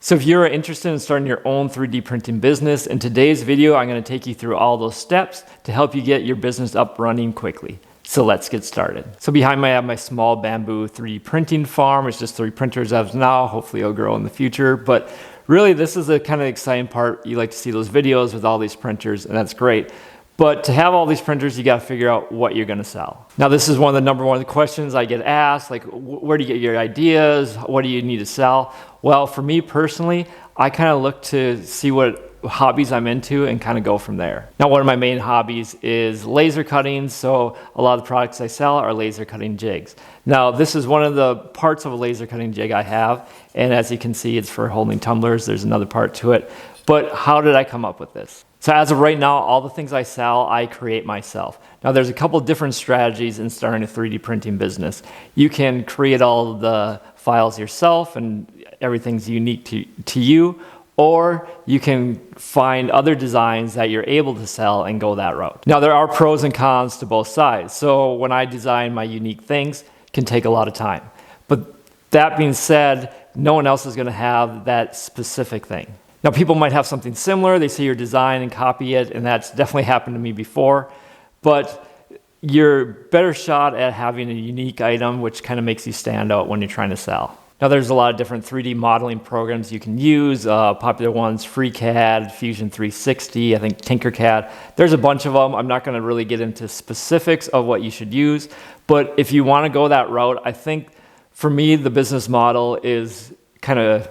So if you're interested in starting your own 3D printing business, in today's video, I'm going to take you through all those steps to help you get your business up running quickly. So let's get started. So behind me, I have my small bamboo 3D printing farm. It's just 3 printers as of now. Hopefully it'll grow in the future. But really, this is the kind of exciting part. You like to see those videos with all these printers, and that's great. But to have all these printers, you got to figure out what you're going to sell. Now, this is one of the number one questions I get asked, like, where do you get your ideas? What do you need to sell? Well, for me personally, I kind of look to see what hobbies I'm into and kind of go from there. Now, one of my main hobbies is laser cutting. So a lot of the products I sell are laser cutting jigs. Now, this is one of the parts of a laser cutting jig I have. And as you can see, it's for holding tumblers. There's another part to it. But how did I come up with this? So as of right now, all the things I sell, I create myself. Now there's a couple different strategies in starting a 3D printing business. You can create all of the files yourself and everything's unique to you, or you can find other designs that you're able to sell and go that route. Now there are pros and cons to both sides. So when I design my unique things, it can take a lot of time. But that being said, no one else is gonna have that specific thing. Now, people might have something similar. They see your design and copy it, and that's definitely happened to me before. But you're better shot at having a unique item, which kind of makes you stand out when you're trying to sell. Now, there's a lot of different 3D modeling programs you can use. Popular ones, FreeCAD, Fusion 360, I think Tinkercad. There's a bunch of them. I'm not going to really get into specifics of what you should use. But if you want to go that route, I think for me, the business model is kind of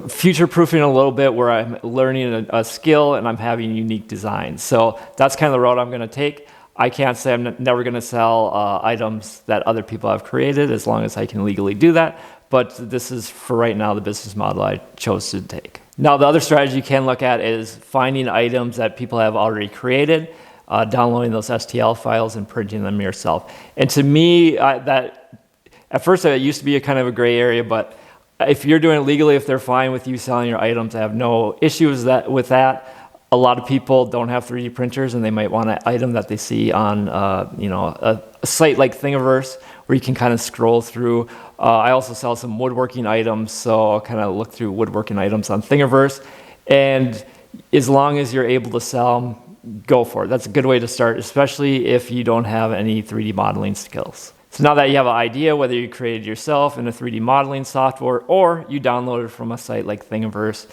future-proofing a little bit, where I'm learning a skill and I'm having unique designs. So that's kind of the route I'm going to take. I can't say I'm never going to sell items that other people have created, as long as I can legally do that. But this is, for right now, the business model I chose to take. Now, the other strategy you can look at is finding items that people have already created, downloading those STL files and printing them yourself. And to me, that at first it used to be a kind of a gray area, but if you're doing it legally, if they're fine with you selling your items, I have no issues with that. A lot of people don't have 3D printers, and they might want an item that they see on a site like Thingiverse, where you can kind of scroll through. I also sell some woodworking items, so I'll kind of look through woodworking items on Thingiverse. And as long as you're able to sell them, go for it. That's a good way to start, especially if you don't have any 3D modeling skills. So now that you have an idea, whether you created yourself in a 3D modeling software or you downloaded from a site like Thingiverse,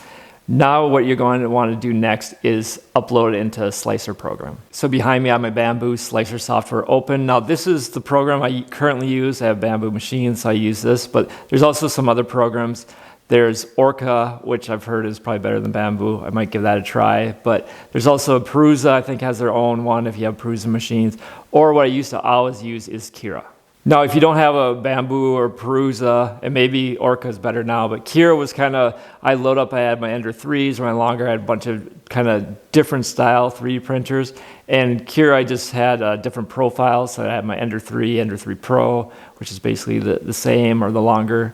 now what you're going to want to do next is upload it into a slicer program. So behind me I have my Bamboo slicer software open. Now this is the program I currently use. I have Bamboo machines, so I use this, but there's also some other programs. There's Orca, which I've heard is probably better than Bamboo. I might give that a try. But there's also Prusa, I think has their own one if you have Prusa machines. Or what I used to always use is Kira. Now, if you don't have a Bamboo or Prusa, and maybe Orca is better now, but Kira was kind of, I had my Ender 3s, or my longer, I had a bunch of kind of different style 3D printers. And Kira, I just had different profiles. So I had my Ender 3, Ender 3 Pro, which is basically the same or the longer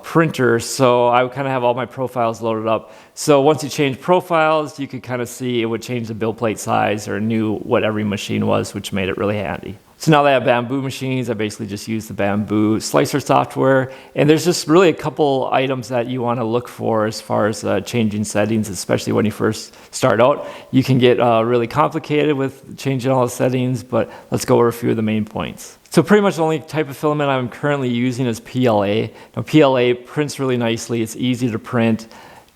printer. So I would kind of have all my profiles loaded up. So once you change profiles, you could kind of see it would change the build plate size, or knew what every machine was, which made it really handy. So now that I have Bamboo machines, I basically just use the Bamboo slicer software. And there's just really a couple items that you want to look for as far as changing settings, especially when you first start out. You can get really complicated with changing all the settings, but let's go over a few of the main points. So pretty much the only type of filament I'm currently using is PLA. Now PLA prints really nicely, it's easy to print,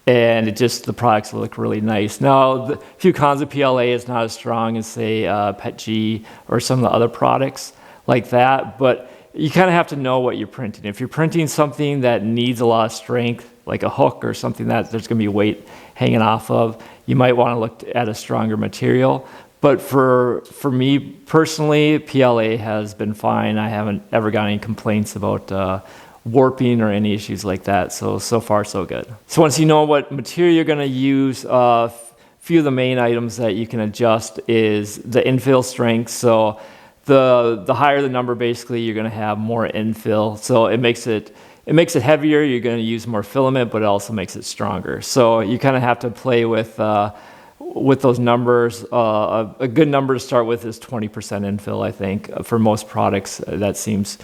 and the products look really nice. Now, the few cons of PLA is not as strong as, say, PETG or some of the other products like that, but you kind of have to know what you're printing. If you're printing something that needs a lot of strength, like a hook or something that there's going to be weight hanging off of, you might want to look at a stronger material. But for me personally, PLA has been fine. I haven't ever got any complaints about warping or any issues like that. So far so good. So once you know what material you're going to use, a few of the main items that you can adjust is the infill strength. So the higher the number, basically, you're going to have more infill. So it makes it heavier. You're going to use more filament, but it also makes it stronger. So you kind of have to play with those numbers. A good number to start with is 20% infill, I think. For most products, that seems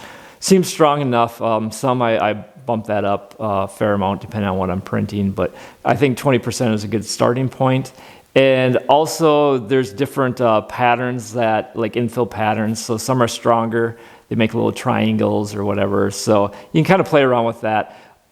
strong enough. Some I bump that up a fair amount depending on what I'm printing, but I think 20% is a good starting point. And also there's different patterns that, like infill patterns. So some are stronger. They make little triangles or whatever. So you can kind of play around with that.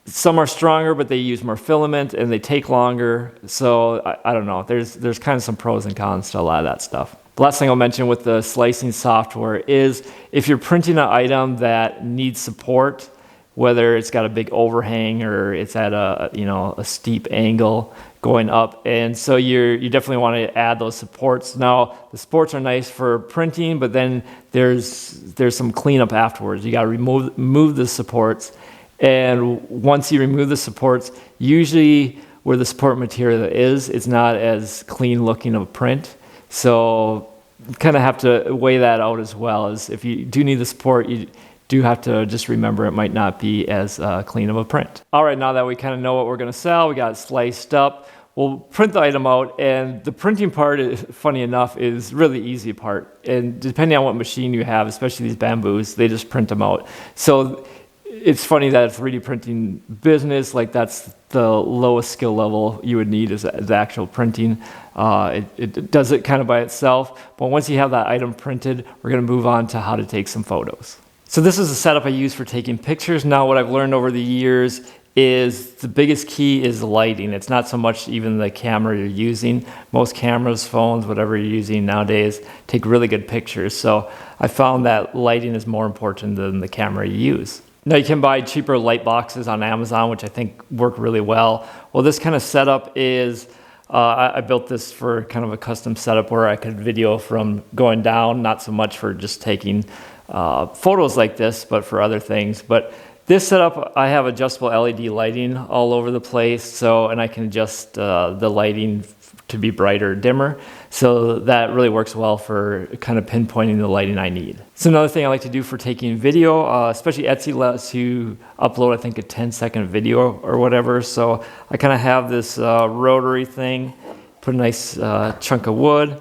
Some are stronger, but they use more filament and they take longer. So I don't know. There's kind of some pros and cons to a lot of that stuff. The last thing I'll mention with the slicing software is if you're printing an item that needs support, whether it's got a big overhang or it's at a steep angle going up, and so you definitely want to add those supports. Now the supports are nice for printing, but then there's some cleanup afterwards. You got to remove the supports, and once you remove the supports, usually where the support material is, it's not as clean looking of a print. So you kind of have to weigh that out as well. As if you do need the support, you do have to just remember it might not be as clean of a print. All right, now that we kind of know what we're going to sell, we got it sliced up, we'll print the item out, and the printing part, funny enough, is really easy part. And depending on what machine you have, especially these Bamboos, they just print them out. So it's funny that a 3D printing business, like that's the lowest skill level you would need is the actual printing. It does it kind of by itself, but once you have that item printed, we're going to move on to how to take some photos. So this is the setup I use for taking pictures. Now what I've learned over the years is the biggest key is lighting. It's not so much even the camera you're using. Most cameras, phones, whatever you're using nowadays take really good pictures. So I found that lighting is more important than the camera you use. Now you can buy cheaper light boxes on Amazon, which I think work really well. Well, this kind of setup is, I built this for kind of a custom setup where I could video from going down, not so much for just taking photos like this, but for other things. But this setup, I have adjustable LED lighting all over the place, and I can adjust the lighting to be brighter or dimmer. So that really works well for kind of pinpointing the lighting I need. So another thing I like to do for taking video, especially Etsy lets you upload, I think, a 10-second video or whatever. So I kind of have this rotary thing, put a nice chunk of wood,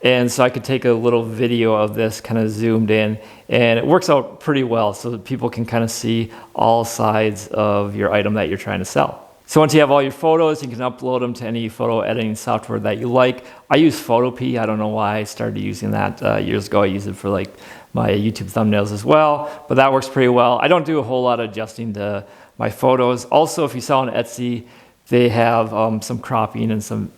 and so I could take a little video of this kind of zoomed in, and it works out pretty well so that people can kind of see all sides of your item that you're trying to sell. So once you have all your photos, you can upload them to any photo editing software that you like. I use Photopea. I don't know why I started using that years ago. I use it for like my YouTube thumbnails as well, but that works pretty well. I don't do a whole lot of adjusting to my photos. Also, if you sell on Etsy, they have some cropping and some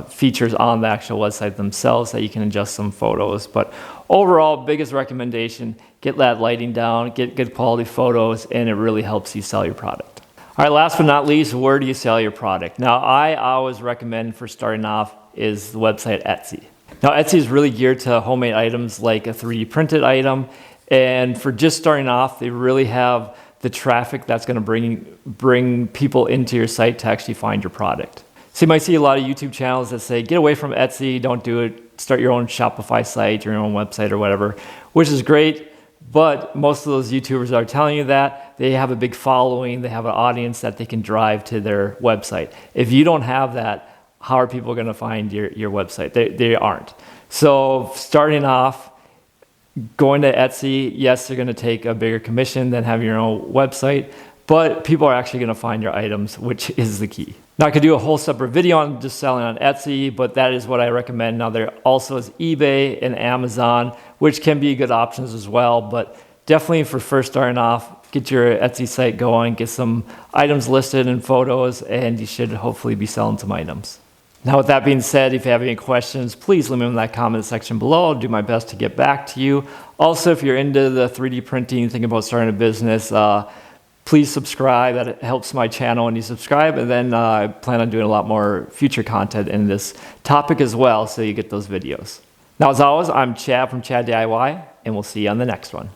features on the actual website themselves that you can adjust some photos. But overall, biggest recommendation, get that lighting down, get good quality photos, and it really helps you sell your product. All right, last but not least, where do you sell your product? Now, I always recommend for starting off is the website Etsy. Now, Etsy is really geared to homemade items like a 3D printed item. And for just starting off, they really have the traffic that's going to bring people into your site to actually find your product. So you might see a lot of YouTube channels that say, get away from Etsy, don't do it, start your own Shopify site, your own website or whatever, which is great. But most of those YouTubers are telling you that they have a big following, they have an audience that they can drive to their website. If you don't have that, how are people going to find your website? They aren't. So starting off, going to Etsy, yes, they're going to take a bigger commission than having your own website, but people are actually going to find your items, which is the key. Now, I could do a whole separate video on just selling on Etsy, but that is what I recommend. Now, there also is eBay and Amazon, which can be good options as well, but definitely for first starting off, get your Etsy site going, get some items listed and photos, and you should hopefully be selling some items. Now, with that being said, if you have any questions, please leave them in that comment section below. I'll do my best to get back to you. Also, if you're into the 3D printing, thinking about starting a business, please subscribe. That helps my channel when you subscribe. And then I plan on doing a lot more future content in this topic as well, so you get those videos. Now, as always, I'm Chad from Chad DIY, and we'll see you on the next one.